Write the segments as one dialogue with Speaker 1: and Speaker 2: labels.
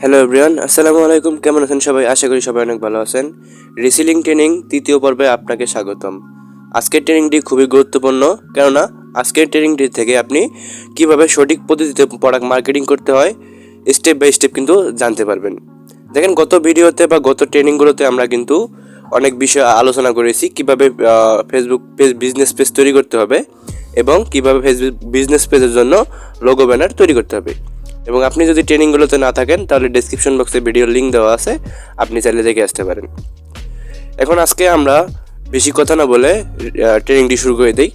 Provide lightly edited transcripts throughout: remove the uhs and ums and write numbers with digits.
Speaker 1: Hello everyone, আসসালামু আলাইকুম। কেমন আছেন সবাই? আশা করি সবাই অনেক ভালো আছেন। রিসেলিং ট্রেনিং তৃতীয় পর্বে আপনাকে স্বাগতম। আজকের ট্রেনিংটি খুবই গুরুত্বপূর্ণ, কেননা আজকের ট্রেনিংটি থেকে আপনি কিভাবে সঠিক পদ্ধতিতে প্রোডাক্ট মার্কেটিং করতে হয় স্টেপ বাই স্টেপ কিন্তু জানতে পারবেন। দেখেন, গত ভিডিওতে বা গত ট্রেনিংগুলোতে আমরা কিন্তু অনেক বিষয় আলোচনা করেছি, কিভাবে ফেসবুক পেজ বিজনেস পেজ তৈরি করতে হবে এবং কিভাবে ফেসবুক বিজনেস পেজের জন্য লোগো ব্যানার তৈরি করতে হবে। এবং আপনি যদি ট্রেনিংগুলোতে না থাকেন তাহলে ডেসক্রিপশন বক্সে ভিডিওর লিঙ্ক দেওয়া আছে, আপনি চাইলে দেখে আসতে পারেন। এখন আজকে আমরা বেশি কথা না বলে ট্রেনিংটি শুরু করে দিই।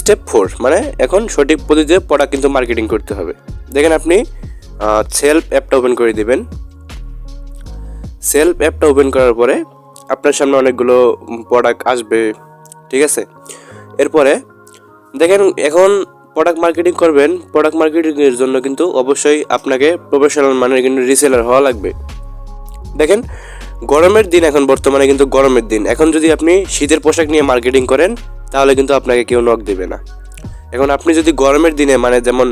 Speaker 1: স্টেপ 4, মানে এখন সঠিক পদ্ধতিতে প্রোডাক্ট কিন্তু মার্কেটিং করতে হবে। দেখেন, আপনি সেলফ অ্যাপটা ওপেন করে দিবেন। সেলফ অ্যাপটা ওপেন করার পরে আপনার সামনে অনেকগুলো প্রোডাক্ট আসবে, ঠিক আছে? এরপরে দেখেন, এখন প্রোডাক্ট মার্কেটিং করবেন। প্রোডাক্ট মার্কেটিংয়ের জন্য কিন্তু অবশ্যই আপনাকে প্রফেশনাল মানের কিন্তু রিসেলার হওয়া লাগবে। দেখেন, গরমের দিন, এখন বর্তমানে কিন্তু গরমের দিন। এখন যদি আপনি শীতের পোশাক নিয়ে মার্কেটিং করেন তাহলে কিন্তু আপনাকে কেউ নক দেবে না। এখন আপনি যদি গরমের দিনে, মানে যেমন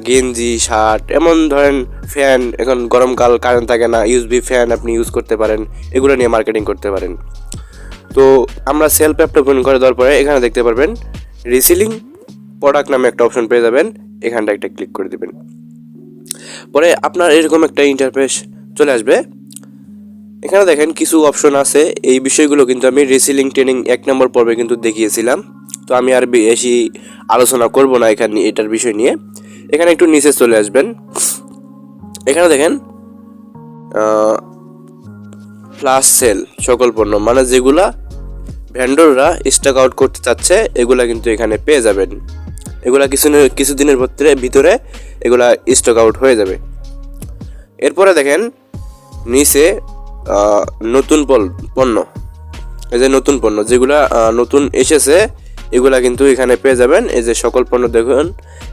Speaker 1: গেঞ্জি, শার্ট, এমন ধরেন ফ্যান, এখন গরমকাল কারেন্ট থাকে না, ইউএসবি ফ্যান আপনি ইউজ করতে পারেন, এগুলো নিয়ে মার্কেটিং করতে পারেন। তো আমরা সেলফ অ্যাপটা ওপেন করে দেওয়ার পরে এখানে দেখতে পারবেন রিসেলিং প্রোডাক্ট নামে একটা অপশন পেয়ে যাবেন। এখানটা একটা ক্লিক করে দেবেন। পরে আপনার এরকম একটা ইন্টারফেস চলে আসবে। এখানে দেখেন কিছু অপশন আছে, এই বিষয়গুলো কিন্তু আমি রিসেলিং ট্রেনিং 1 নম্বর পর্বে কিন্তু দেখিয়েছিলাম। তো আমি আর বেশি আলোচনা করব না এখানে এটার বিষয় নিয়ে। এখানে একটু নিচে চলে আসবেন। এখানে দেখেন ফ্লাশ সেল সকল পণ্য, মানে যেগুলা ভেন্ডররা স্টক আউট করতে চাচ্ছে এগুলা কিন্তু এখানে পেয়ে যাবেন। এগুলা কিছুদিনের ভিতরে এগুলা স্টক আউট হয়ে যাবে। এরপরে দেখেন নিচে নতুন পণ্য, এই যে নতুন পণ্য যেগুলা নতুন এসেছে এগুলা কিন্তু এখানে পেয়ে যাবেন। এই যে সকল পণ্য দেখুন,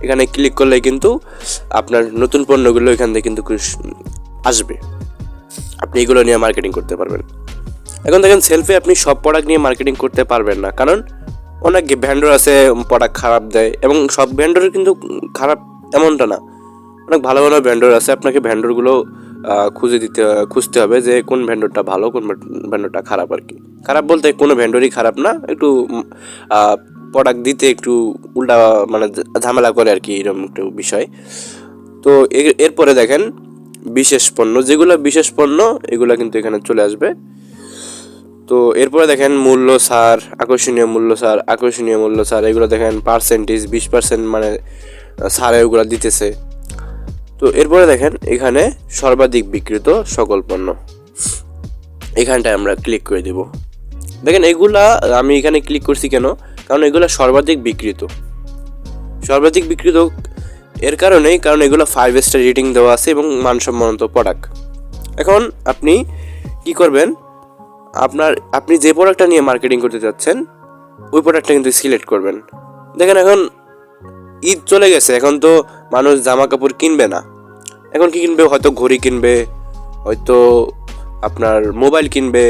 Speaker 1: এখানে ক্লিক করলে কিন্তু আপনার নতুন পণ্যগুলো এখান থেকে কিন্তু আসবে, আপনি এগুলো নিয়ে মার্কেটিং করতে পারবেন। এখন দেখেন, সেলফে আপনি সব প্রোডাক্ট নিয়ে মার্কেটিং করতে পারবেন না, কারণ অনেক ভেন্ডর আছে প্রোডাক্ট খারাপ দেয়, এবং সব ভেন্ডর কিন্তু খারাপ এমনটা না, অনেক ভালো ভালো ভেন্ডর আছে। আপনাকে ভেন্ডরগুলো খুঁজতে হবে যে কোন ভেন্ডরটা ভালো, কোন ভেন্ডরটা খারাপ। আর কি খারাপ বলতে কোনো ভেন্ডরই খারাপ না, একটু প্রোডাক্ট দিতে একটু উল্টা মানে ঝামেলা করে আর কি, এরকম একটু বিষয়। তো এরপরে দেখেন বিশেষ পণ্য, যেগুলো বিশেষ পণ্য এগুলো কিন্তু এখানে চলে আসবে। তো এরপরে দেখেন মূল্য ছাড়, আকর্ষণীয় মূল্য ছাড়, এগুলো দেখেন পার্সেন্টেজ 20% মানে ছাড়ে ওগুলো দিতেছে। তো এরপরে দেখেন এখানে সর্বাধিক বিক্রিত সকল পণ্য, এখানটায় আমরা ক্লিক করে দেব। দেখেন এগুলা আমি এখানে ক্লিক করছি কেন, কারণ এগুলো সর্বাধিক বিক্রিত এর কারণেই, কারণ এগুলো 5 স্টার রেটিং দেওয়া আছে এবং মানসম্মত প্রোডাক্ট। এখন আপনি কি করবেন, আপনি যে প্রোডাক্টটা নিয়ে মার্কেটিং করতে চাচ্ছেন ওই প্রোডাক্টটা কিন্তু সিলেক্ট করবেন। দেখেন এখন ঈদ চলে গেছে, এখন তো মানুষ জামা কাপড় কিনবে না। এখন কি কিনবে? হয়তো ঘড়ি কিনবে, হয়তো আপনার মোবাইল কিনবে,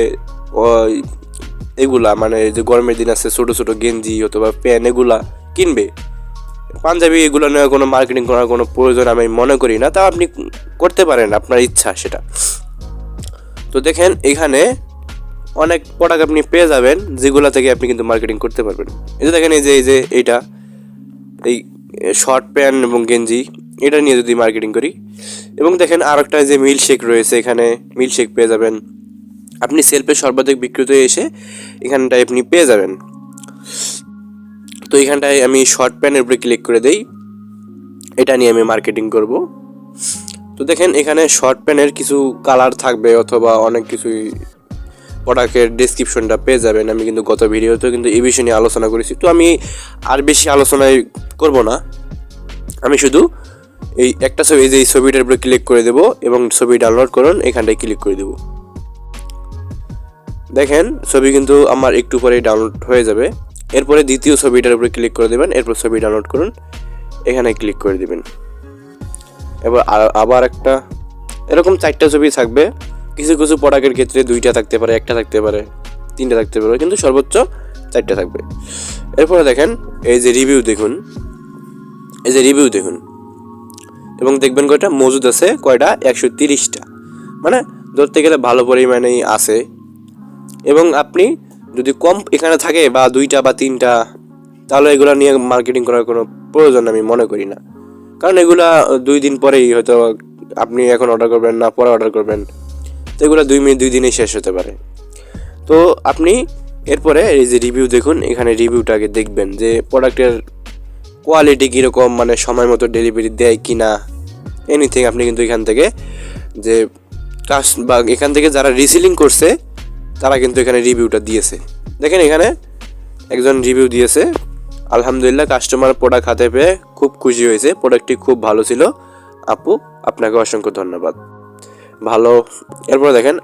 Speaker 1: এগুলা মানে যে গরমের দিন আছে ছোটো ছোটো গেঞ্জি অথবা প্যান্ট এগুলা কিনবে। পাঞ্জাবি এগুলো নিয়ে কোনো মার্কেটিং করার কোনো প্রয়োজন আমি মনে করি না, তা আপনি করতে পারেন, আপনার ইচ্ছা সেটা। তো দেখেন এখানে অনেক প্রোডাক্ট আপনি পেয়ে যাবেন যেগুলো থেকে আপনি কিন্তু মার্কেটিং করতে পারবেন। এই যে দেখেন, এই যে এইটা, এই শর্ট প্যান্ট এবং গেঞ্জি, এটা নিয়ে যদি মার্কেটিং করি। এবং দেখেন আরেকটা যে মিল্কশেক রয়েছে, এখানে মিল্কশেক পেয়ে যাবেন। আপনি সেলফে সর্বাধিক বিক্রিত এসে এখানটায় আপনি পেয়ে যাবেন। তো এখানটায় আমি শর্ট প্যান্টের উপরে ক্লিক করে দেই, এটা নিয়ে আমি মার্কেটিং করব। তো দেখেন এখানে শর্ট প্যান্টের কিছু কালার থাকবে অথবা অনেক কিছুই প্রোডাক্টের ডেসক্রিপশনটা পেয়ে যাবেন। আমি কিন্তু গত ভিডিওতেও কিন্তু এই বিষয় নিয়ে আলোচনা করেছি, তো আমি আর বেশি আলোচনায় করব না। আমি শুধু এই একটা ছবি, এই ছবিটার উপরে ক্লিক করে দেব এবং ছবি ডাউনলোড করুন, এখানটায় ক্লিক করে দেব। দেখেন ছবি কিন্তু আমার একটু পরেই ডাউনলোড হয়ে যাবে। এরপরে দ্বিতীয় ছবিটার উপরে ক্লিক করে দেবেন, এরপর ছবি ডাউনলোড করুন, এখানে ক্লিক করে দেবেন। এবার আবার একটা এরকম 4টা ছবি থাকবে। কিছু কিছু প্রোডাক্টের ক্ষেত্রে 2টা থাকতে পারে, 1টা থাকতে পারে, 3টা থাকতে পারে, কিন্তু সর্বোচ্চ 4টা থাকবে। এরপরে দেখেন এই যে রিভিউ দেখুন, এবং দেখবেন কয়টা মজুদ আছে, কয়টা 130টা, মানে ধরতে গেলে ভালো পরিমাণেই আছে। এবং আপনি যদি কম এখানে থাকে বা 2টা বা 3টা, তাহলে এগুলো নিয়ে মার্কেটিং করার কোনো প্রয়োজন আমি মনে করি না। কারণ এগুলা 2 দিন পরেই হয়তো আপনি এখন অর্ডার করবেন না, পরে অর্ডার করবেন, তো এগুলো 2 দিনেই শেষ হতে পারে। তো আপনি এরপরে এই যে রিভিউ দেখুন, এখানে রিভিউটাকে দেখবেন যে প্রোডাক্টের কোয়ালিটি কীরকম, মানে সময় মতো ডেলিভারি দেয় কি না, এনিথিং আপনি কিন্তু এখান থেকে যে বা এখান থেকে যারা রিসেলিং করছে তারা কিন্তু এখানে রিভিউটা দিয়েছে। দেখেন এখানে একজন রিভিউ দিয়েছে, আলহামদুলিল্লাহ কাস্টমার প্রোডাক্ট হাতে পেয়ে খুব খুশি হয়েছে, প্রোডাক্টটি খুব ভালো ছিল, আপু আপনাকে অসংখ্য ধন্যবাদ, ভালো। এরপর দেখেন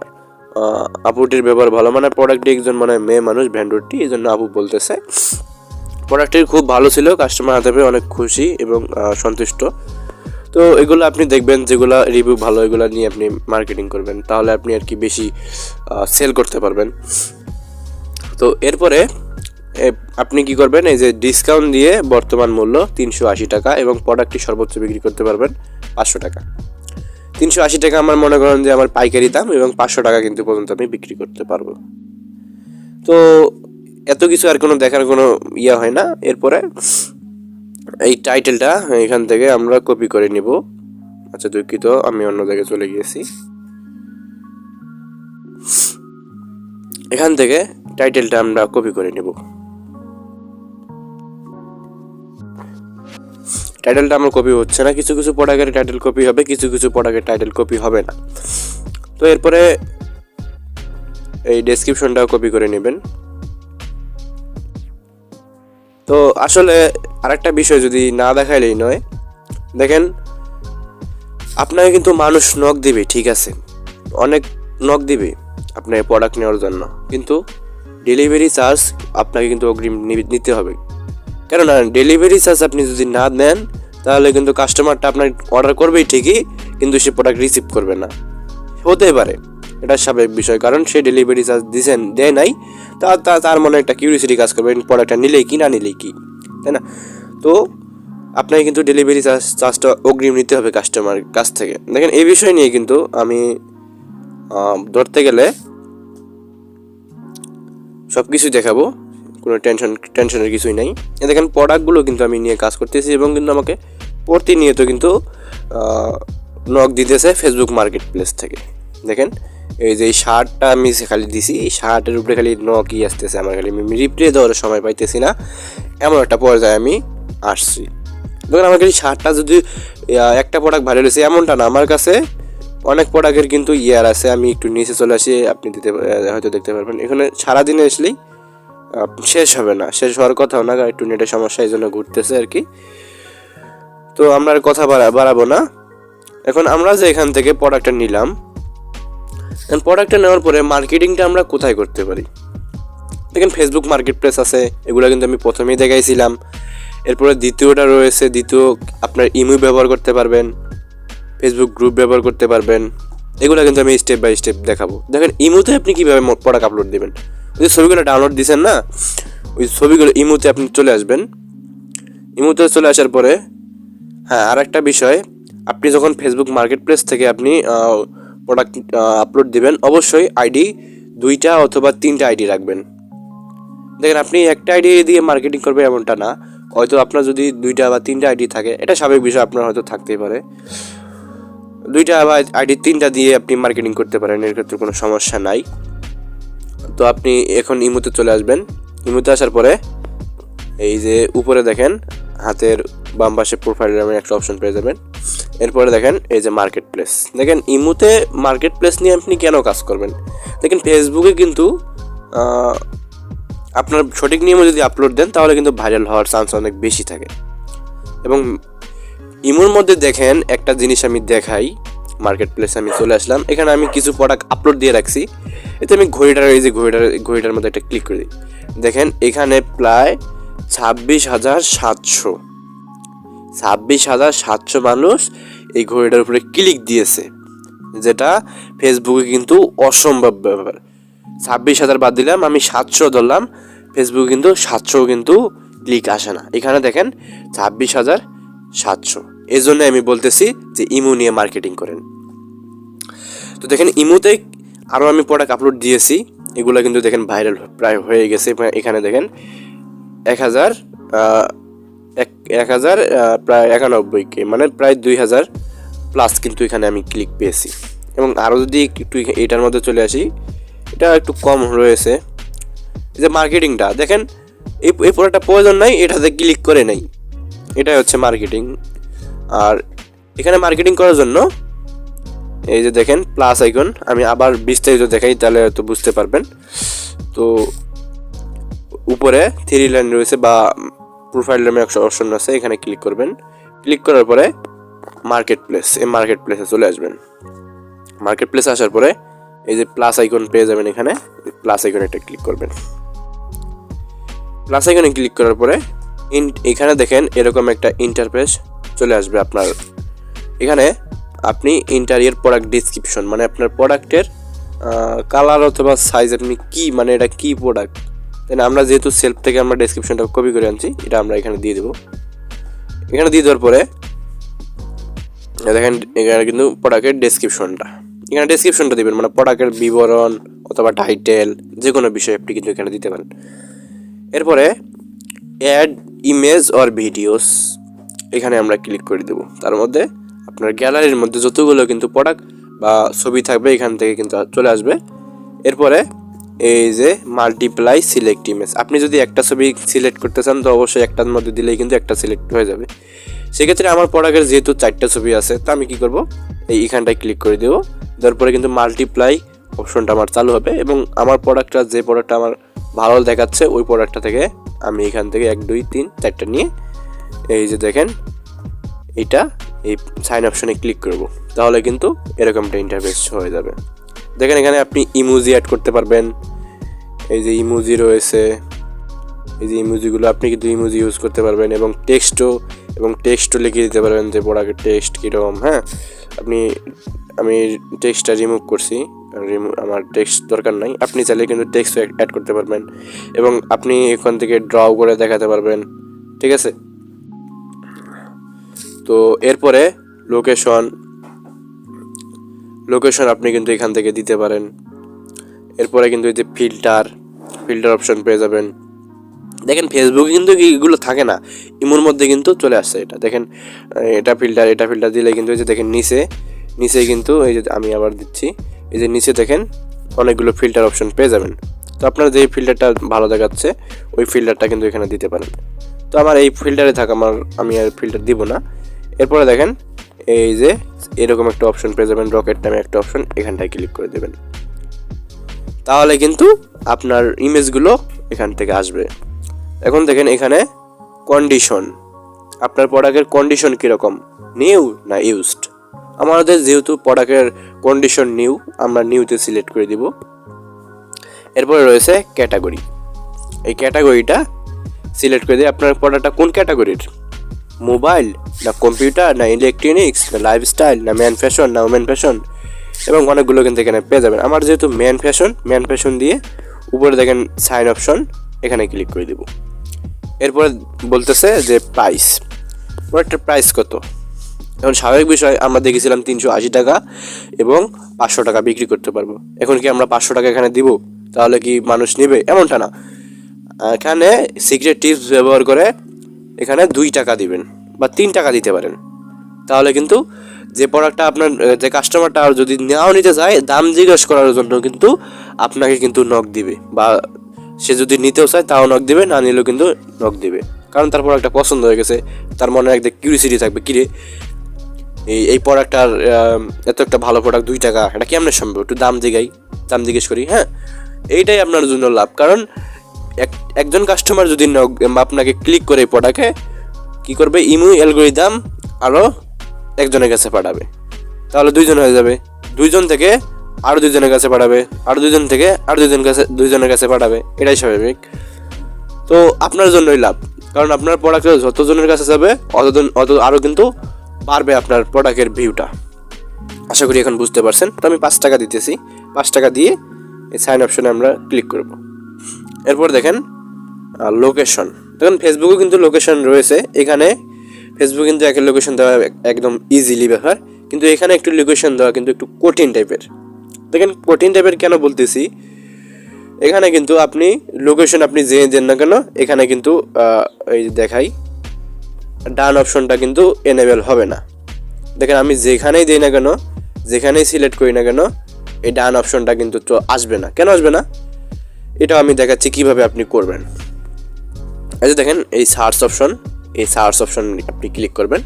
Speaker 1: আপুটির ব্যবহার ভালো, মানে প্রোডাক্টটি একজন মানে মেয়ে মানুষ ভেন্ডরটি, এই জন্য আপু বলতেছে প্রোডাক্টটি খুব ভালো ছিল, কাস্টমার হাতে পেয়ে অনেক খুশি এবং সন্তুষ্ট। তো এগুলো আপনি দেখবেন যেগুলো রিভিউ ভালো, এগুলো নিয়ে আপনি মার্কেটিং করবেন, তাহলে আপনি আর কি বেশি সেল করতে পারবেন। তো এরপরে আপনি কি করবেন, এই যে ডিসকাউন্ট দিয়ে বর্তমান মূল্য 380 টাকা এবং প্রোডাক্টটি সর্বোচ্চ বিক্রি করতে পারবেন 500 টাকা। 380 টাকা আমার মনে করেন যে আমার পাইকারি দাম, এবং 500 টাকা কিন্তু পর্যন্ত আমি বিক্রি করতে পারবো। তো এত কিছু আর কোনো দেখার কোনো ইয়ে হয় না। এরপরে এই টাইটেলটা এখান থেকে আমরা কপি করে নিব। আচ্ছা দুঃখিত, আমি অন্য জায়গায় চলে গিয়েছি। এখান থেকে টাইটেলটা আমরা কপি করে নিব। টাইটেলটা আমার কপি হচ্ছে না, কিছু কিছু প্রোডাক্টের টাইটেল কপি হবে, কিছু কিছু প্রোডাক্টের টাইটেল কপি হবে না। তো এরপরে এই ডেসক্রিপশনটাও কপি করে নেবেন। তো আসলে আরেকটা বিষয় যদি না দেখাইলেই নয়, দেখেন আপনাকে কিন্তু মানুষ নক দিবে, ঠিক আছে, অনেক নক দিবে আপনার প্রোডাক্ট নেওয়ার জন্য, কিন্তু ডেলিভারি চার্জ আপনাকে কিন্তু অগ্রিম নিতে হবে। কেননা ডেলিভারি চার্জ আপনি যদি না দেন তাহলে কিন্তু কাস্টমারটা আপনার অর্ডার করবেই ঠিকই, কিন্তু সে প্রোডাক্ট রিসিভ করবে না, হতে পারে, এটা স্বাভাবিক বিষয়, কারণ সে ডেলিভারি চার্জ দেয় নাই, তার মনে একটা কিউরিয়াসিটি কাজ করবে প্রোডাক্টটা নিলেই কি না নিলেই কি, তাই না? তো আপনাকে কিন্তু ডেলিভারি চার্জটা অগ্রিম নিতে হবে কাস্টমার কাছ থেকে। দেখেন এই বিষয় নিয়ে কিন্তু আমি ধরতে গেলে সব কিছুই দেখাবো, কোনো টেনশনের কিছুই নাই। দেখেন প্রোডাক্টগুলো কিন্তু আমি নিয়ে কাজ করতেছি, এবং কিন্তু আমাকে প্রতিনিয়ত কিন্তু নক দিতেছে ফেসবুক মার্কেট প্লেস থেকে। দেখেন এই যে এই শার্টটা আমি খালি দিছি, এই শার্টের উপরে খালি নকই আসতেছে, আমার খালি আমি রিপ্লে দেওয়ার সময় পাইতেছি না, এমন একটা পর্যায়ে আমি আসছি। দেখুন আমার খালি শার্টটা যদি একটা প্রোডাক্ট ভালো হয়েছে এমনটা না, আমার কাছে অনেক প্রোডাক্টের কিন্তু ইয়ার আছে। আমি একটু নিচে চলে আসি, আপনি হয়তো দেখতে পারবেন, এখানে সারাদিনে আসলেই শেষ হবে না, শেষ হওয়ার কথাও না, একটু নেটের সমস্যা এই জন্য ঘুরতেছে আর কি। তো আমরা আর কথা বাড়াবো না। এখন আমরা যে এখান থেকে প্রোডাক্টটা নিলাম, প্রোডাক্টটা নেওয়ার পরে মার্কেটিংটা আমরা কোথায় করতে পারি? দেখেন ফেসবুক মার্কেট প্লেস আছে, এগুলো কিন্তু আমি প্রথমেই দেখাইছিলাম। এরপরে দ্বিতীয়টা রয়েছে, দ্বিতীয় আপনার ইমো ব্যবহার করতে পারবেন, ফেসবুক গ্রুপ ব্যবহার করতে পারবেন, এগুলো কিন্তু আমি স্টেপ বাই স্টেপ দেখাবো। দেখেন ইমোতে আপনি কীভাবে প্রোডাক্ট আপলোড দেবেন, ওই যে ছবিগুলো ডাউনলোড দিয়েছেন না, ওই ছবিগুলো ইমোতে আপনি চলে আসবেন। ইমোতে চলে আসার পরে হ্যাঁ আর একটা বিষয়, আপনি যখন ফেসবুক মার্কেট প্লেস থেকে আপনি প্রোডাক্ট আপলোড দিবেন, অবশ্যই আইডি 2টা অথবা 3টা আইডি রাখবেন। দেখেন আপনি একটা আইডি দিয়ে মার্কেটিং করবেন এমনটা না, হয়তো আপনার যদি 2টা বা 3টা আইডি থাকে, এটা স্বাভাবিক বিষয়, আপনার হয়তো থাকতেই পারে, 2টা বা আইডি 3টা দিয়ে আপনি মার্কেটিং করতে পারেন, এর ক্ষেত্রে কোনো সমস্যা নাই। তো আপনি এখন ইমোতে চলে আসবেন। ইমোতে আসার পরে এই যে উপরে দেখেন হাতের বাম পাশে প্রোফাইল নামে একটা অপশন পেয়ে যাবেন। এরপরে দেখেন এই যে মার্কেট প্লেস, দেখেন ইমোতে মার্কেট প্লেস নিয়ে আপনি কেন কাজ করবেন? দেখেন ফেসবুকে কিন্তু আপনার সঠিক নিয়মে যদি আপলোড দেন তাহলে কিন্তু ভাইরাল হওয়ার চান্স অনেক বেশি থাকে। এবং ইমোর মধ্যে দেখেন একটা জিনিস আমি দেখাই, মার্কেট প্লেসে আমি চলে আসলাম, এখানে আমি কিছু প্রোডাক্ট আপলোড দিয়ে রাখছি। এতে আমি এই যে ঘড়িটার মধ্যে একটা ক্লিক করে দিই, দেখেন এখানে প্রায় 26,700 মানুষ এই ঘড়িটার উপরে ক্লিক দিয়েছে, যেটা ফেসবুকে কিন্তু অসম্ভব ব্যাপার। 26,000 বাদ দিলাম, আমি 700 ধরলাম, ফেসবুকে কিন্তু 700 কিন্তু ক্লিক আসে না। এখানে দেখেন 26,700, এই জন্য আমি বলতেছি যে ইমো নিয়ে মার্কেটিং করেন। তো দেখেন ইমোতে আরও আমি প্রোডাক্ট আপলোড দিয়েছি, এগুলো কিন্তু দেখেন ভাইরাল প্রায় হয়ে গেছে। এখানে দেখেন 1000 1000 প্রায় 91K, মানে প্রায় 2000 প্লাস কিন্তু এখানে আমি ক্লিক পেয়েছি। এবং আরও যদি একটু এটার মধ্যে চলে আসি, এটা একটু কম রয়েছে। এই যে মার্কেটিংটা দেখেন, এই প্রোডাক্টটা প্রয়োজন নাই, এটাতে ক্লিক করে নেই, এটাই হচ্ছে মার্কেটিং। আর এখানে মার্কেটিং করার জন্য এই যে দেখেন প্লাস আইকন, আমি আবার বিস্তারিত দেখাই তাহলে হয়তো বুঝতে পারবেন। তো উপরে 3 লাইন রয়েছে বা প্রোফাইল নামে একটা অপশন আছে, এখানে ক্লিক করবেন। ক্লিক করার পরে মার্কেট প্লেস, এই মার্কেট প্লেসে চলে আসবেন। মার্কেট প্লেসে আসার পরে এই যে প্লাস আইকন পেয়ে যাবেন, এখানে প্লাস আইকনে একটা ক্লিক করবেন। প্লাস আইকনে ক্লিক করার পরে এখানে দেখেন এরকম একটা ইন্টারফেস চলে আসবে আপনার। এখানে আপনি ইন্টারিয়ার প্রোডাক্ট ডিসক্রিপশন, মানে আপনার প্রোডাক্টের কালার অথবা সাইজ, আপনি কি মানে এটা কি প্রোডাক্ট, তাই না? আমরা যেহেতু সেলফ থেকে আমরা ডেসক্রিপশনটা কপি করে আনছি, এটা আমরা এখানে দিয়ে দেবো। এখানে দিয়ে দেওয়ার পরে দেখেন এখানে কিন্তু প্রোডাক্টের ডেসক্রিপশনটা, এখানে ডেসক্রিপশনটা দিবেন, মানে প্রোডাক্টের বিবরণ অথবা টাইটেল যে কোনো বিষয় আপনি কিন্তু এখানে দিতে পারেন। এরপরে অ্যাড ইমেজ অর ভিডিওস, এখানে আমরা ক্লিক করে দেবো। তার মধ্যে আপনার গ্যালারির মধ্যে যতগুলো কিন্তু প্রোডাক্ট বা ছবি থাকবে এখান থেকে কিন্তু চলে আসবে। এরপরে এই যে মাল্টিপ্লাই সিলেক্ট ইমেজ, আপনি যদি একটা ছবি সিলেক্ট করতে চান তো অবশ্যই একটার মধ্যে দিলেই কিন্তু একটা সিলেক্ট হয়ে যাবে। সেক্ষেত্রে আমার প্রোডাক্টের যেহেতু 4টা ছবি আছে, তো আমি কী করব, এইখানটায় ক্লিক করে দেবো। তারপরে কিন্তু মাল্টিপ্লাই অপশনটা আমার চালু হবে এবং আমার প্রোডাক্টটা, যে প্রোডাক্টটা আমার ভালো দেখাচ্ছে ওই প্রোডাক্টটা থেকে আমি এখান থেকে 1 2 3 4টা নিয়ে এই যে দেখেন এটা এই সাইন অপশনে ক্লিক করব, তাহলে কিন্তু এরকমটা ইন্টারফেস হয়ে যাবে। দেখেন এখানে আপনি ইমোজি অ্যাড করতে পারবেন, এই যে ইমোজি রয়েছে, এই যে ইমোজিগুলো আপনি কিন্তু ইমোজি ইউজ করতে পারবেন এবং টেক্সটও লিখে দিতে পারবেন যে প্রোডাক্টের টেক্সট কীরকম। হ্যাঁ, আমি টেক্সটটা রিমুভ করছি, আমার টেক্সট দরকার নাই। আপনি চাইলে কিন্তু টেক্সট অ্যাড করতে পারবেন এবং আপনি এখান থেকে ড্র করে দেখাতে পারবেন, ঠিক আছে? তো এরপরে লোকেশন আপনি কিন্তু এখান থেকে দিতে পারেন। এরপরে কিন্তু এই যে ফিল্টার অপশন পেয়ে যাবেন। দেখেন ফেসবুকে কিন্তু এগুলো থাকে না, ইমোর মধ্যে কিন্তু চলে আসছে। এটা দেখেন, এটা ফিল্টার দিলে কিন্তু এই যে দেখেন নিচে কিন্তু এই যে আমি আবার দিচ্ছি, এই যে নিচে দেখেন অনেকগুলো ফিল্টার অপশন পেয়ে যাবেন। তো আপনার যে ফিল্টারটা ভালো দেখাচ্ছে ওই ফিল্টারটা কিন্তু এখানে দিতে পারেন। তো আমার এই ফিল্টারে থাকা আমি আর ফিল্টার দিব না। এরপরে দেখেন এই যে এরকম একটা অপশন পেয়ে যাবেন, রকেট নামে একটা অপশন, এখানটায় ক্লিক করে দেবেন। তাহলে কিন্তু আপনার ইমেজগুলো এখান থেকে আসবে। এখন দেখেন এখানে কন্ডিশন, আপনার প্রোডাক্টের কন্ডিশন কীরকম, নিউ না ইউজড। আমাদের যেহেতু প্রোডাক্টের কন্ডিশন নিউ, আমরা নিউতে সিলেক্ট করে দিব। এরপরে রয়েছে ক্যাটাগরি, এই ক্যাটাগরিটা সিলেক্ট করে দিয়ে আপনার প্রোডাক্টটা কোন ক্যাটাগরির, মোবাইল না কম্পিউটার না ইলেকট্রনিক্স না লাইফস্টাইল না ম্যান ফ্যাশন না ওমেন ফ্যাশন, এবং অনেকগুলো কিন্তু এখানে পেয়ে যাবেন। আমার যেহেতু ম্যান ফ্যাশন দিয়ে উপরে দেখেন সাইন অপশন, এখানে ক্লিক করে দেব। এরপরে বলতেছে যে প্রোডাক্টের প্রাইস কত। এখন স্বাভাবিক বিষয়, আমরা দেখেছিলাম 380 টাকা এবং 500 টাকা বিক্রি করতে পারবো। এখন কি আমরা 500 টাকা এখানে দিব, তাহলে কি মানুষ নেবে? এমনটা না। এখানে সিক্রেট টিপস ব্যবহার করে এখানে 2 টাকা দিবেন বা 3 টাকা দিতে পারেন, তাহলে কিন্তু যে প্রোডাক্টটা আপনার যে কাস্টমারটা আর যদি নাও নিতে চায়, দাম জিজ্ঞেস করার জন্য কিন্তু আপনাকে কিন্তু নক দিবে, বা সে যদি নিতেও চায় তাও নক দিবে, না নিলেও কিন্তু নক দিবে। কারণ তার প্রোডাক্টটা পছন্দ হয়ে গেছে, তার মনে একটা কিউরিসিটি থাকবে, কিরে এই প্রোডাক্টটার এত একটা ভালো প্রোডাক্ট 2 টাকা, এটা কেমন সম্ভব, একটু দাম জিজ্ঞেস করি। হ্যাঁ, এইটাই আপনার জন্য লাভ। কারণ একজন কাস্টমার যদি আপনাকে ক্লিক করে এই প্রোডাক্টে কী করবে, ইমো অ্যালগরিদম আরও একজনের কাছে পাঠাবে, তাহলে 2জন হয়ে যাবে। 2জন থেকে আরও 2জনের কাছে পাঠাবে, আরও 2জন থেকে আরও 2জনের কাছে পাঠাবে, এটাই স্বাভাবিক। তো আপনার জন্যই লাভ, কারণ আপনার প্রোডাক্ট যতজনের কাছে যাবে অত আরও কিন্তু বাড়বে আপনার প্রোডাক্টের ভিউটা। আশা করি এখন বুঝতে পারছেন। তো আমি 5 টাকা দিতেছি, 5 টাকা দিয়ে এই সাইন অপশনে আমরা ক্লিক করব। এরপর দেখেন লোকেশন, দেখেন ফেসবুকে কিন্তু লোকেশন রয়েছে। এখানে ফেসবুক কিন্তু একটা লোকেশন দেওয়া একদম ইজিলি ব্যাপার, কিন্তু এখানে একটু লোকেশন দেওয়া কিন্তু একটু কঠিন টাইপের। দেখেন কঠিন টাইপের কেন বলতেছি, এখানে কিন্তু আপনি লোকেশন আপনি যে দেন না কেন, এখানে কিন্তু এই দেখাই ডান অপশনটা কিন্তু এনেবেল হবে না। দেখেন আমি যেখানেই দিই না কেন, যেখানেই সিলেক্ট করি না কেন, এই ডান অপশনটা কিন্তু তো আসবে না। কেন আসবে না এটাও আমি দেখাচ্ছি কিভাবে আপনি করবেন। এই যে দেখেন এই সার্চ অপশন, এই সার্চ অপশন আপনি ক্লিক করবেন।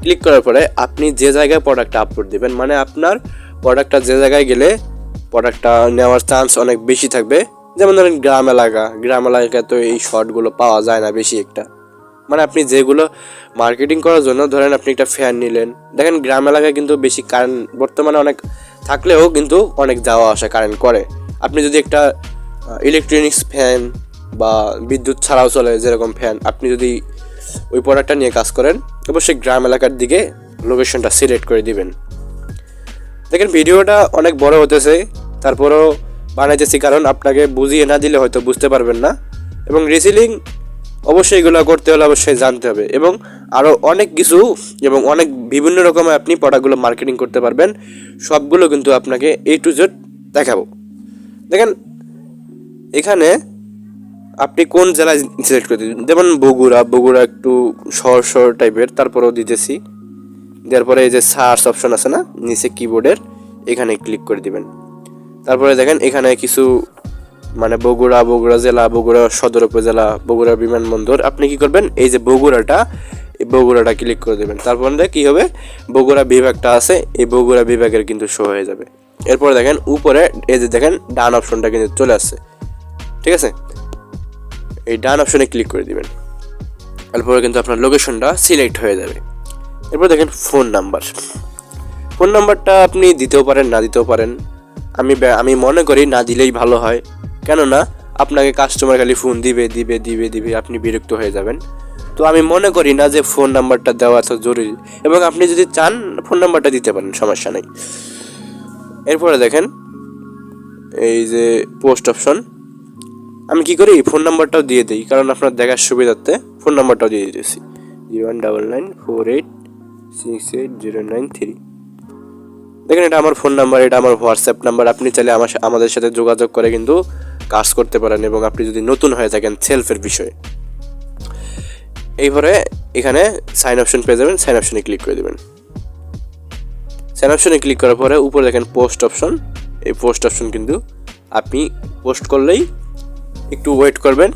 Speaker 1: ক্লিক করার পরে আপনি যে জায়গায় প্রোডাক্টটা আপলোড দেবেন, মানে আপনার প্রোডাক্টটা যে জায়গায় গেলে প্রোডাক্টটা নেওয়ার চান্স অনেক বেশি থাকবে, যেমন ধরেন গ্রাম এলাকায় তো এই শর্টগুলো পাওয়া যায় না বেশি একটা। মানে আপনি যেগুলো মার্কেটিং করার জন্য, ধরেন আপনি একটা ফ্যান নিলেন, দেখেন গ্রাম এলাকায় কিন্তু বেশি কারেন্ট বর্তমানে অনেক থাকলেও কিন্তু অনেক যাওয়া আসা কারেন্ট করে। আপনি যদি একটা ইলেকট্রনিক্স ফ্যান বা বিদ্যুৎ ছাড়াও চলে যেরকম ফ্যান, আপনি যদি ওই প্রোডাক্টটা নিয়ে কাজ করেন, অবশ্যই গ্রাম এলাকার দিকে লোকেশনটা সিলেক্ট করে দিবেন। দেখেন ভিডিওটা অনেক বড় হতেছে, তারপরেও বানাইতেছি কারণ আপনাকে বুঝিয়ে না দিলে হয়তো বুঝতে পারবেন না। এবং রিসেলিং অবশ্যই এগুলো করতে হলে অবশ্যই জানতে হবে, এবং আরও অনেক কিছু এবং অনেক বিভিন্ন রকমের আপনি প্রোডাক্টগুলো মার্কেটিং করতে পারবেন। সবগুলো কিন্তু আপনাকে A to Z দেখাবো। দেখেন এখানে আপনি কোন জেলায় সিলেক্ট করে দিন, যেমন বগুড়া একটু শহর টাইপের, তারপরেও দিতেছি। দেওয়ার পরে এই যে সার্চ অপশন আছে না নিচে কিবোর্ডের, এখানে ক্লিক করে দিবেন। তারপরে দেখেন এখানে কিছু মানে বগুড়া জেলা, বগুড়া সদর উপজেলা, বগুড়া বিমানবন্দর, আপনি কি করবেন এই যে বগুড়াটা ক্লিক করে দেবেন। তারপরে কি হবে, বগুড়া বিভাগটা আছে, এই বগুড়া বিভাগের কিন্তু শো হয়ে যাবে। এরপরে দেখেন উপরে এই যে দেখেন ডান অপশনটা কিন্তু চলে আসছে, ঠিক আছে। এই ডান অপশনে ক্লিক করে দিবেন, তারপরে কিন্তু আপনার লোকেশনটা সিলেক্ট হয়ে যাবে। এরপর দেখেন ফোন নাম্বারটা আপনি দিতেও পারেন না দিতেও পারেন। আমি মনে করি না দিলেই ভালো হয়, কেননা আপনাকে কাস্টমার খালি ফোন দিবে আপনি বিরক্ত হয়ে যাবেন। তো আমি মনে করি না যে ফোন নাম্বারটা দেওয়া এত জরুরি, এবং আপনি যদি চান ফোন নাম্বারটা দিতে পারেন, সমস্যা নেই। এরপরে দেখেন এই যে পোস্ট অপশন, আমি কি করি ফোন নাম্বারটাও দিয়ে দিই, কারণ আপনার দেখার সুবিধার্থে ফোন নাম্বারটাও দিয়ে দিতেছি 019948680993। দেখেন এটা আমার ফোন নাম্বার, এটা আমার হোয়াটসঅ্যাপ নাম্বার। আপনি চাইলে আমাদের সাথে যোগাযোগ করে কিন্তু কাজ করতে পারেন, এবং আপনি যদি নতুন হয়ে থাকেন সেলফের বিষয়ে। এইবারে এখানে সাইন অপশন পেয়ে যাবেন, সাইন অপশনে ক্লিক করে দেবেন। সাইন অপশনে ক্লিক করার পরে উপরে দেখেন পোস্ট অপশন, এই পোস্ট অপশন কিন্তু আপনি পোস্ট করলেই একটু ওয়েট করবেন,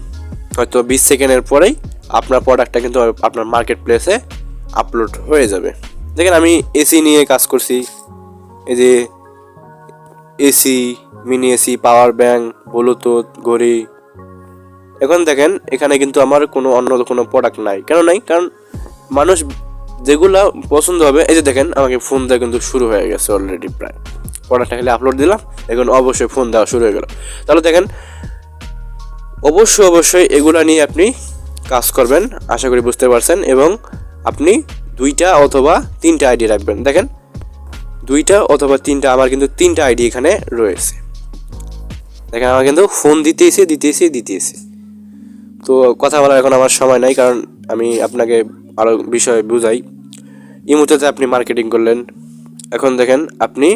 Speaker 1: হয়তো 20 সেকেন্ডের পরেই আপনার প্রোডাক্টটা কিন্তু আপনার মার্কেট প্লেসে আপলোড হয়ে যাবে। দেখেন আমি এসি নিয়ে কাজ করছি, এই যে AC, mini AC, power bank, Bluetooth, ঘড়ি। এখন দেখেন এখানে কিন্তু আমার অন্য কোনো প্রোডাক্ট নাই। কেন নাই? কারণ মানুষ যেগুলো পছন্দ হবে, এই যে দেখেন আমাকে ফোন দেওয়া কিন্তু শুরু হয়ে গেছে অলরেডি, প্রায় প্রোডাক্টটা খালি আপলোড দিলাম, এখন অবশ্যই ফোন দেওয়া শুরু হয়ে গেল। তাহলে দেখেন অবশ্যই এগুলা নিয়ে আপনি কাজ করবেন, আশা করি বুঝতে পারছেন। এবং আপনি 2টা অথবা 3টা আইডি রাখবেন। দেখেন 2টা অথবা 3টা, আমার কিন্তু 3টা আইডি এখানে রয়েছে। দেখেন আমার কিন্তু ফোন দিতেছি। তো কথা বলার এখন আমার সময় নাই, কারণ আমি আপনাকে আরও বিষয় বুঝাই। ইমোতে আপনি মার্কেটিং করলেন, এখন দেখেন আপনি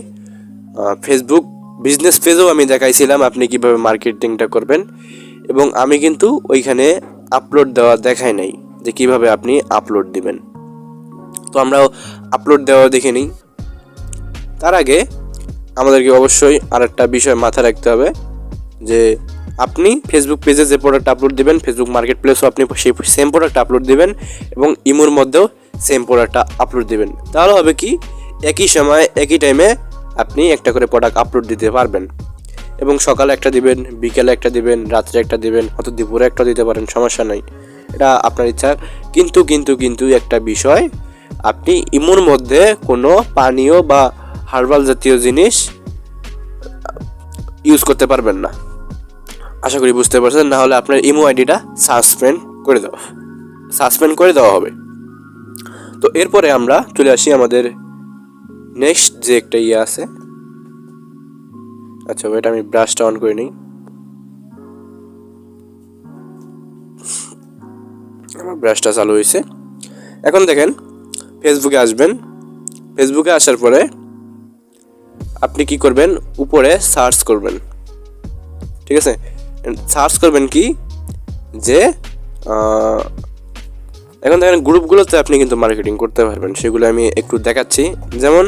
Speaker 1: ফেসবুক বিজনেস পেজেও আমি দেখাইছিলাম আপনি কিভাবে মার্কেটিংটা করবেন, এবং আমি কিন্তু ওইখানে আপলোড দেওয়া দেখাই নাই যে কিভাবে আপনি আপলোড দিবেন। তো আমরাও আপলোড দেওয়া দেখে নিই। তার আগে আমাদেরকে অবশ্যই আরেকটা বিষয় মাথায় রাখতে হবে, যে আপনি ফেসবুক পেজে যে প্রোডাক্ট আপলোড দিবেন, ফেসবুক মার্কেট প্লেসও আপনি সেই সেম প্রোডাক্ট আপলোড দিবেন, এবং ইমোর মধ্যেও সেম প্রোডাক্টটা আপলোড দিবেন। তাহলে হবে কি, একই সময় একই টাইমে আপনি একটা করে প্রোডাক্ট আপলোড দিতে পারবেন। এবং সকালে একটা দিবেন, বিকেলে একটা দিবেন, রাত্রে একটা দিবেন, হয়তো দুপুরে একটা দিতে পারেন, সমস্যা নাই, এটা আপনার ইচ্ছা। কিন্তু একটা বিষয়, আপনি ইমোর মধ্যে কোনো পানীয় বা হার্বাল জাতীয় জিনিস ইউজ করতে পারবেন না। আশা করি বুঝতে পারছেন, না হলে আপনার ইমো আইডিটা সাসপেন্ড করে দেওয়া হবে। তো এরপরে আমরা চলে আসি আমাদের নেক্সট যে একটা আছে। আচ্ছা এটা আমি ব্রাশটা অন করে নিই, আমার ব্রাশটা চালু হয়েছে। এখন দেখেন ফেসবুকে আসবেন। ফেসবুকে আসার পরে আপনি কি করবেন, উপরে সার্চ করবেন, ঠিক আছে। সার্চ করবেন কি যে এখন দেখেন গ্রুপগুলোতে আপনি কিন্তু মার্কেটিং করতে পারবেন, সেগুলো আমি একটু দেখাচ্ছি। যেমন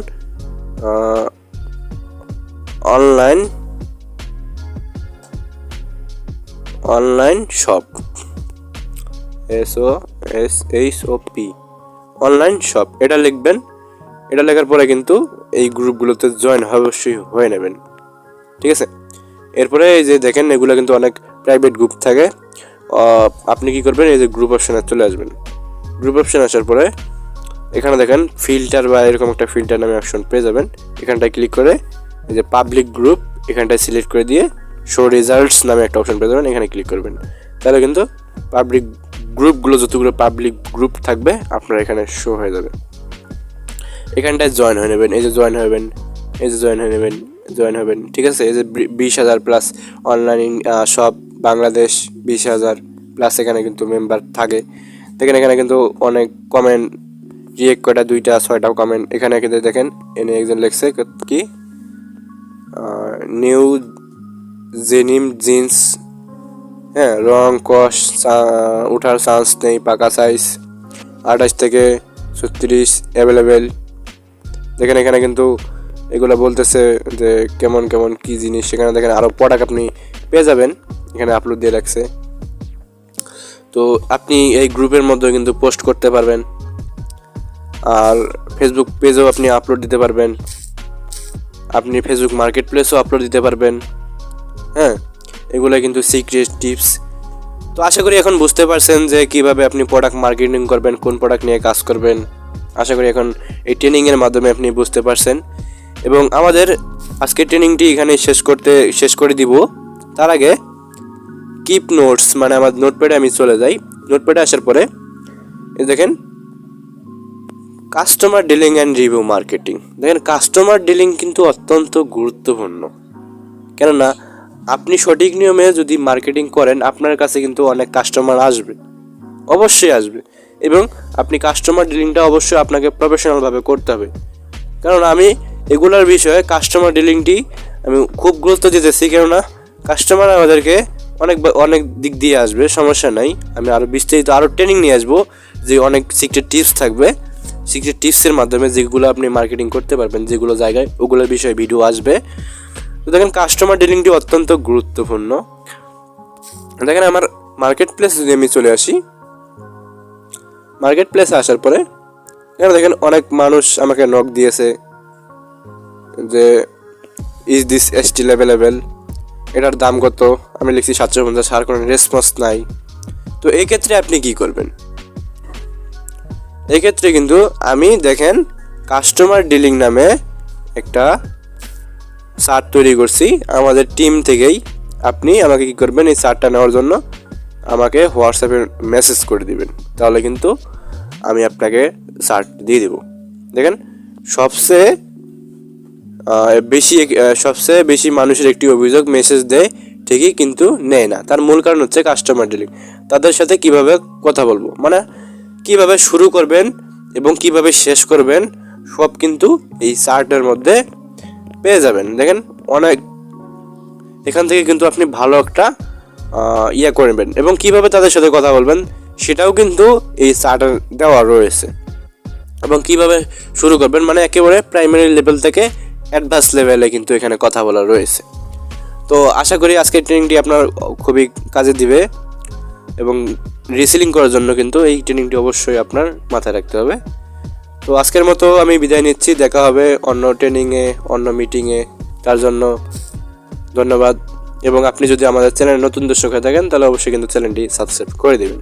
Speaker 1: online shop, SOSHOP, online shop, এটা লিখবেন। এটা লেখার পরে কিন্তু এই গ্রুপগুলোতে জয়েন অবশ্যই হয়ে নেবেন, ঠিক আছে। এরপরে এই যে দেখেন এগুলো কিন্তু অনেক প্রাইভেট গ্রুপ থাকে। আপনি কি করবেন, এই যে গ্রুপ অপশানে চলে আসবেন। গ্রুপ অপশানে আসার পরে এখানে দেখেন ফিল্টার বা এরকম একটা ফিল্টার নামে অপশন পেয়ে যাবেন। এখানটায় ক্লিক করে এই যে পাবলিক গ্রুপ, এখানটায় সিলেক্ট করে দিয়ে শো রেজাল্টস নামে একটা অপশন পেয়ে যাবেন, এখানে ক্লিক করবেন। তাহলে কিন্তু পাবলিক গ্রুপগুলো, যতগুলো পাবলিক গ্রুপ থাকবে আপনার এখানে শো হয়ে যাবে। এখানটায় জয়েন হয়ে নেবেন, এই যে জয়েন হবেন, এই যে জয়েন হবেন, ঠিক আছে। এই যে 20,000 প্লাস অনলাইন সব বাংলাদেশ 20,000 প্লাস এখানে কিন্তু মেম্বার থাকে। দেখেন এখানে কিন্তু অনেক কমেন্ট, রিয়েক্ট কয়টা 2টা 6টা কমেন্ট এখানে কিন্তু দেখেন। এনে একজন লেখছে কি নিউ জেনিম জিন্স, হ্যাঁ, রং কস ওঠার চান্স নেই, পাকা সাইজ 28 থেকে 36 অ্যাভেলেবেল। দেখেন এখানে কিন্তু এগুলো বলতেছে যে কেমন কেমন কী জিনিস, সেখানে দেখেন আরও প্রোডাক্ট আপনি পেয়ে যাবেন, এখানে আপলোড দিয়ে রাখছে। তো আপনি এই গ্রুপের মধ্যে কিন্তু পোস্ট করতে পারবেন, আর ফেসবুক পেজেও আপনি আপলোড দিতে পারবেন, আপনি ফেসবুক মার্কেট প্লেসও আপলোড দিতে পারবেন, হ্যাঁ। এগুলো কিন্তু সিক্রেট টিপস। তো আশা করি এখন বুঝতে পারছেন যে কিভাবে আপনি প্রোডাক্ট মার্কেটিং করবেন, কোন প্রোডাক্ট নিয়ে কাজ করবেন। আশা করি এখন এই ট্রেনিংয়ের মাধ্যমে আপনি বুঝতে পারছেন। এবং আমাদের আজকের ট্রেনিংটি এখানে শেষ করে দিব। তার আগে কিপ নোটস, মানে আমার নোটপ্যাডে আমি চলে যাই। নোটপ্যাডে আসার পরে এই দেখেন customer dealing and review marketing. দেখেন কাস্টমার ডিলিং কিন্তু অত্যন্ত গুরুত্বপূর্ণ, কেননা আপনি সঠিক নিয়মে যদি মার্কেটিং করেন আপনার কাছে কিন্তু অনেক কাস্টমার আসবে, অবশ্যই আসবে। এবং আপনি কাস্টমার ডিলিংটা অবশ্যই আপনাকে প্রফেশনালভাবে করতে হবে। কারণ আমি এগুলার বিষয়ে কাস্টমার ডিলিংটি আমি খুব গুরুত্ব দিতেছি, কেননা কাস্টমার আমাদেরকে অনেক দিক দিয়ে আসবে, সমস্যা নাই। আমি আরও বিস্তারিত আরও ট্রেনিং নিয়ে আসবো, যে অনেক সিক্রেট টিপস থাকবে। সিক্রেট টিপসের মাধ্যমে যেগুলো আপনি মার্কেটিং করতে পারবেন, যেগুলো জায়গায় ওগুলোর বিষয়ে ভিডিও আসবে। তো দেখেন কাস্টমার ডিলিংটি অত্যন্ত গুরুত্বপূর্ণ। দেখেন আমার মার্কেট প্লেস যদি আমি চলে আসি, মার্কেট প্লেসে আসার পরে এখানে দেখেন অনেক মানুষ আমাকে নক দিয়েছে যে ইজ দিস স্টিল অ্যাভেলেবেল, এটার দাম কত, আমি লিখছি 750, আর কোনো রেসপন্স নাই। তো এই ক্ষেত্রে আপনি কি করবেন, এই ক্ষেত্রে কিন্তু আমি দেখেন কাস্টমার ডিলিং নামে একটা চার্ট তৈরি করছি আমাদের টিম থেকেই। আপনি আমাকে কি করবেন, এই চার্টটা নেওয়ার জন্য আমাকে হোয়াটসঅ্যাপে মেসেজ করে দিবেন, তাহলে কিন্তু আমি আপনাকে চার্ট দিয়ে দেব। দেখেন সবচেয়ে বেশি মানুষের একটি অভিযোগ মেসেজ দেয় ঠিকই কিন্তু নেয় না, তার মূল কারণ হচ্ছে কাস্টমার ডিলিং। তাদের সাথে কিভাবে কথা বলবো, মানে কিভাবে শুরু করবেন এবং কিভাবে শেষ করবেন, সব কিন্তু এই চার্টের মধ্যে পেয়ে যাবেন। দেখেন অনেক এখান থেকে কিন্তু আপনি ভালো একটা করবেন, এবং কিভাবে তাদের সাথে কথা বলবেন সেটাও কিন্তু এই চার্টে দেওয়া রয়েছে। এবং কিভাবে শুরু করবেন, মানে একেবারে প্রাইমারি লেভেল থেকে অ্যাডভান্স লেভেলে কিন্তু এখানে কথা বলা রয়েছে। তো আশা করি আজকের ট্রেনিংটি আপনার খুবই কাজে দিবে, এবং রিসেলিং করার জন্য কিন্তু এই ট্রেনিংটি অবশ্যই আপনার মাথায় রাখতে হবে। তো আজকের মতো আমি বিদায় নিচ্ছি, দেখা হবে অন্য ট্রেনিংয়ে, অন্য মিটিংয়ে। তার জন্য ধন্যবাদ। এবং আপনি যদি আমাদের চ্যানেলে নতুন দর্শক হয়ে থাকেন তাহলে অবশ্যই কিন্তু চ্যানেলটি সাবস্ক্রাইব করে দেবেন।